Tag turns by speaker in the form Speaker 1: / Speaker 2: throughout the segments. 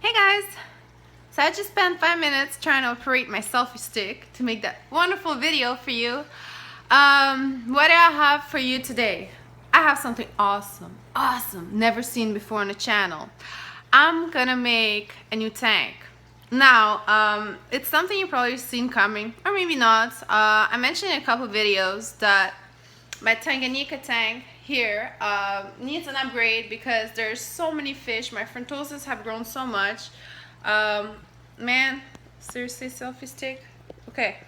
Speaker 1: Hey guys! So I just spent 5 minutes trying to operate my selfie stick to make that wonderful video for you. What do I have for you today? I have something awesome, never seen before on the channel. I'm gonna make a new tank. Now, it's something you've probably seen coming, or maybe not. I mentioned in a couple videos that my Tanganyika tank here needs an upgrade because there's so many fish. My frontoses have grown so much. Man, seriously, selfie stick? Okay,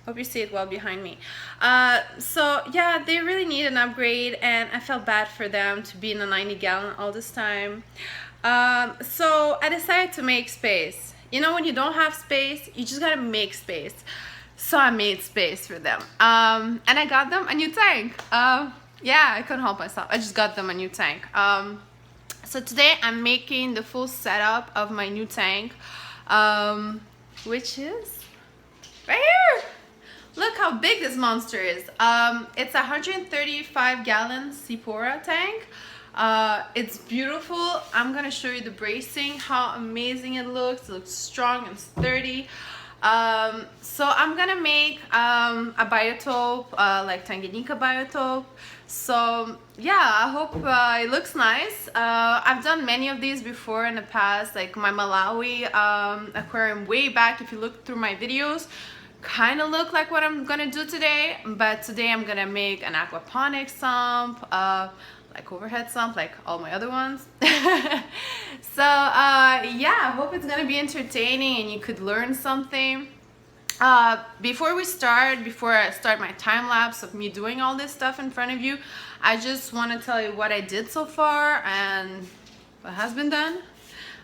Speaker 1: hope you see it well behind me. So yeah, they really need an upgrade, and I felt bad for them to be in a 90-gallon all this time. So I decided to make space. You know, when you don't have space, you just gotta make space. So I made space for them, and I got them a new tank. Yeah, I couldn't help myself. I just got them a new tank. So today I'm making the full setup of my new tank, which is right here. Look how big this monster is. It's a 135-gallon Seapora tank. It's beautiful. I'm gonna show you the bracing, how amazing it looks. It looks strong and sturdy. So I'm gonna make a biotope, like Tanganyika biotope. So yeah, I hope it looks nice. I've done many of these before in the past, like my Malawi aquarium way back. If you look through my videos, kind of look like what I'm gonna do today. But today I'm gonna make an aquaponic sump, like overhead sump, like all my other ones. So yeah, I hope it's gonna be entertaining and you could learn something. Before I start my time lapse of me doing all this stuff in front of you, I just want to tell you what I did so far and what has been done.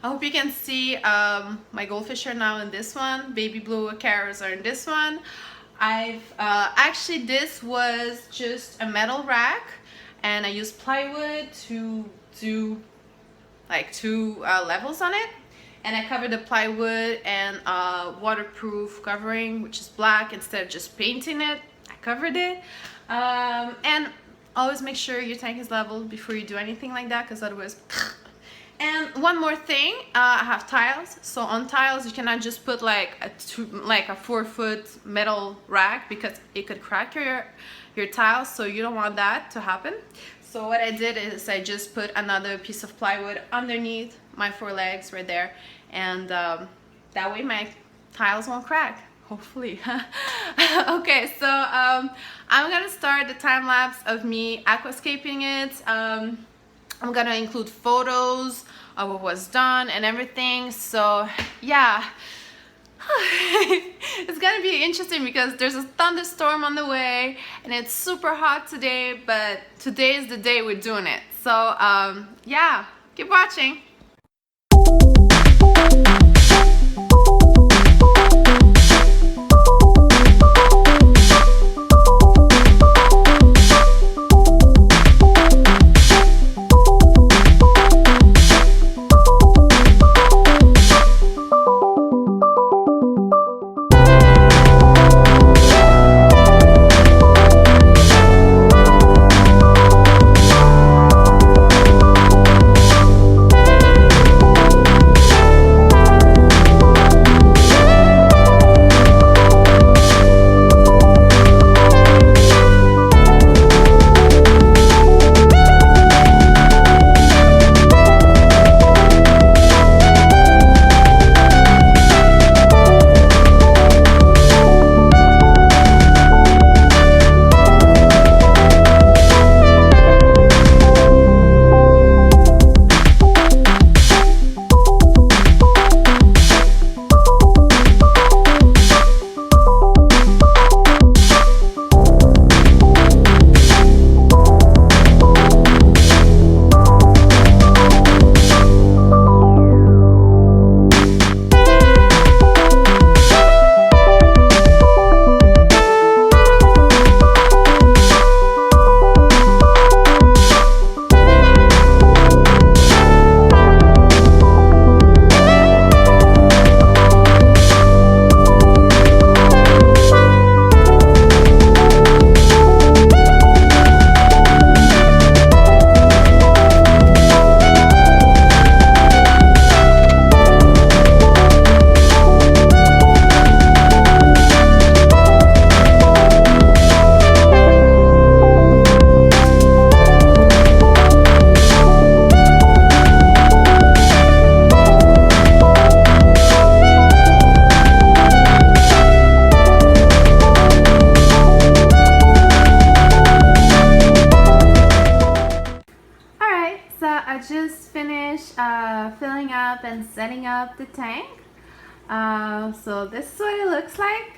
Speaker 1: I hope you can see my goldfish are now in this one. Baby blue acaras are in this one. Actually, this was just a metal rack, and I used plywood to do like two levels on it. And I covered the plywood and waterproof covering, which is black. Instead of just painting it, I covered it. And always make sure your tank is level before you do anything like that, because otherwise... And one more thing, I have tiles. So on tiles, you cannot just put like a 4-foot metal rack, because it could crack your tiles. So you don't want that to happen. So what I did is I just put another piece of plywood underneath my 4 legs right there, and that way my tiles won't crack, hopefully. Okay, so I'm gonna start the time lapse of me aquascaping it. I'm gonna include photos of what was done and everything. So yeah. It's gonna be interesting because there's a thunderstorm on the way and it's super hot today, but today is the day we're doing it. So yeah, keep watching. just finished filling up and setting up the tank. So this is what it looks like.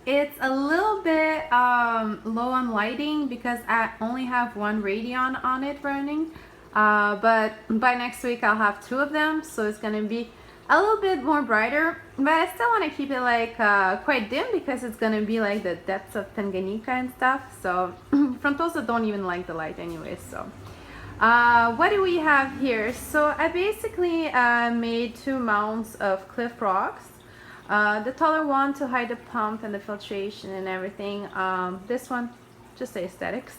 Speaker 1: It's a little bit low on lighting because I only have one Radeon on it running, but by next week I'll have 2 of them, so it's gonna be a little bit more brighter, but I still want to keep it like quite dim because it's gonna be like the depths of Tanganyika and stuff. So frontosa don't even like the light anyway. So what do we have here? So I basically made 2 mounds of cliff rocks. The taller one to hide the pump and the filtration and everything. This one, just the aesthetics.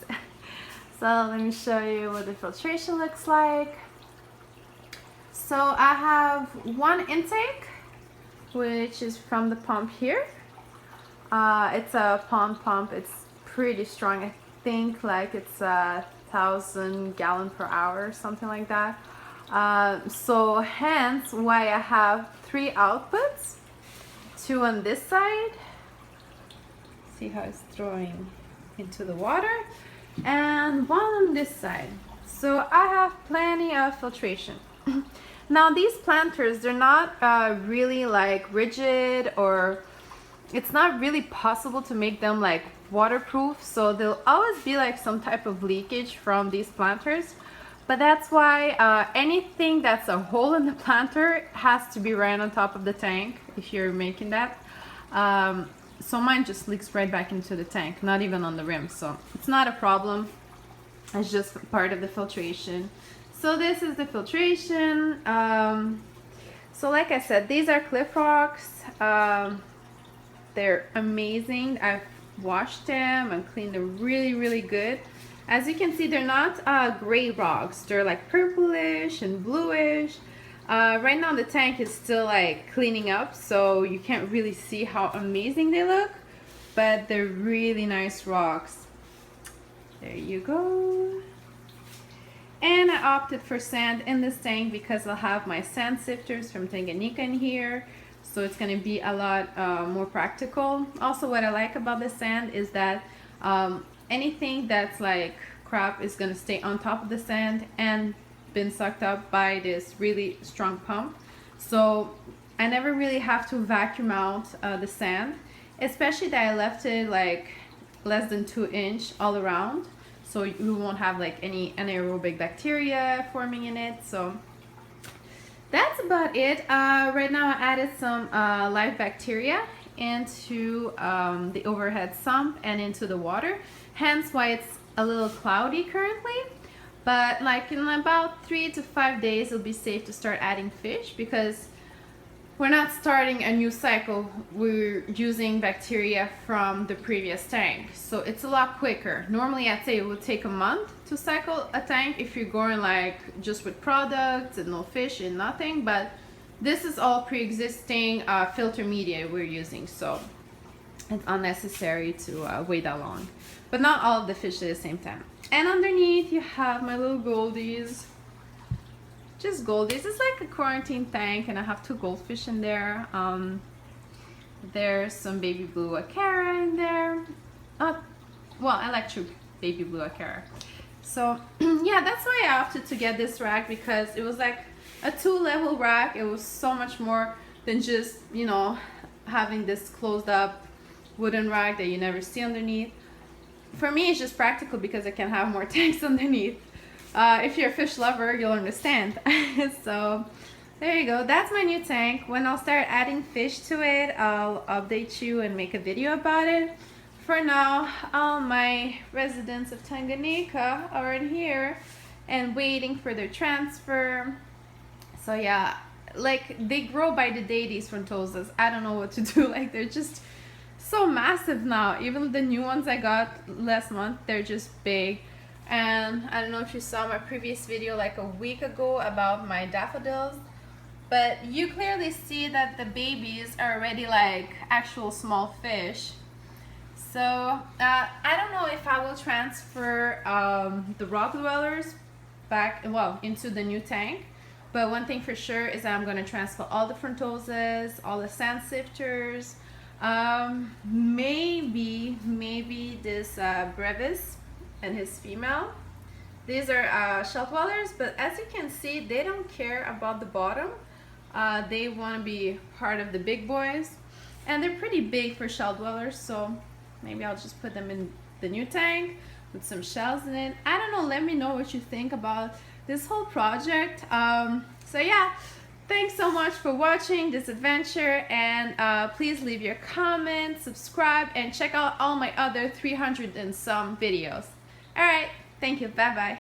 Speaker 1: So let me show you what the filtration looks like. So I have 1 intake, which is from the pump here. It's a pond pump. It's pretty strong. I think like it's 1,000 gallons per hour, something like that. So hence why I have 3 outputs. 2 on this side, see how it's throwing into the water, and 1 on this side. So I have plenty of filtration. Now these planters, they're not really like rigid, or it's not really possible to make them like waterproof, so there'll always be like some type of leakage from these planters. But that's why anything that's a hole in the planter has to be right on top of the tank if you're making that. So mine just leaks right back into the tank, not even on the rim. So it's not a problem. It's just part of the filtration. So this is the filtration. So like I said, these are cliff rocks. They're amazing. I've washed them and cleaned them really good. As you can see, they're not gray rocks. They're like purplish and bluish. Right now the tank is still like cleaning up, so you can't really see how amazing they look, but they're really nice rocks. There you go. And I opted for sand in this tank because I'll have my sand sifters from Tanganyika in here, so it's going to be a lot more practical. Also, what I like about the sand is that anything that's like crap is going to stay on top of the sand and been sucked up by this really strong pump. So I never really have to vacuum out the sand, especially that I left it like less than 2 inches all around, so you won't have like any anaerobic bacteria forming in it. So that's about it. Right now I added some live bacteria into the overhead sump and into the water, hence why it's a little cloudy currently. But like in about 3 to 5 days it'll be safe to start adding fish, because we're not starting a new cycle. We're using bacteria from the previous tank, so it's a lot quicker. Normally I'd say it would take a month to cycle a tank if you're going like just with products and no fish and nothing, but this is all pre-existing filter media we're using, so it's unnecessary to wait that long. But not all of the fish at the same time. And underneath you have my little goldies. Just goldies. It's like a quarantine tank, and I have 2 goldfish in there. There's some baby blue acara in there. Well, I like true baby blue acara. So yeah, that's why I opted to get this rack, because it was like a 2-level rack. It was so much more than just, you know, having this closed up wooden rack that you never see underneath. For me, it's just practical because I can have more tanks underneath. If you're a fish lover, you'll understand. So there you go. That's my new tank. When I'll start adding fish to it, I'll update you and make a video about it. For now, all my residents of Tanganyika are in here and waiting for their transfer. So yeah, like they grow by the day, these frontosas. I don't know what to do. Like they're just so massive now. Even the new ones I got last month, they're just big. And I don't know if you saw my previous video like a week ago about my daffodils, but you clearly see that the babies are already like actual small fish. So I don't know if I will transfer the rock dwellers back, well, into the new tank, but one thing for sure is that I'm going to transfer all the frontosas, all the sand sifters, maybe this brevis and his female, These are shell dwellers, but as you can see, they don't care about the bottom. They want to be part of the big boys, and they're pretty big for shell dwellers, so maybe I'll just put them in the new tank with some shells in it. I don't know, let me know what you think about this whole project. So yeah, thanks so much for watching this adventure, and please leave your comments, subscribe, and check out all my other 300 and some videos. All right, thank you, bye bye.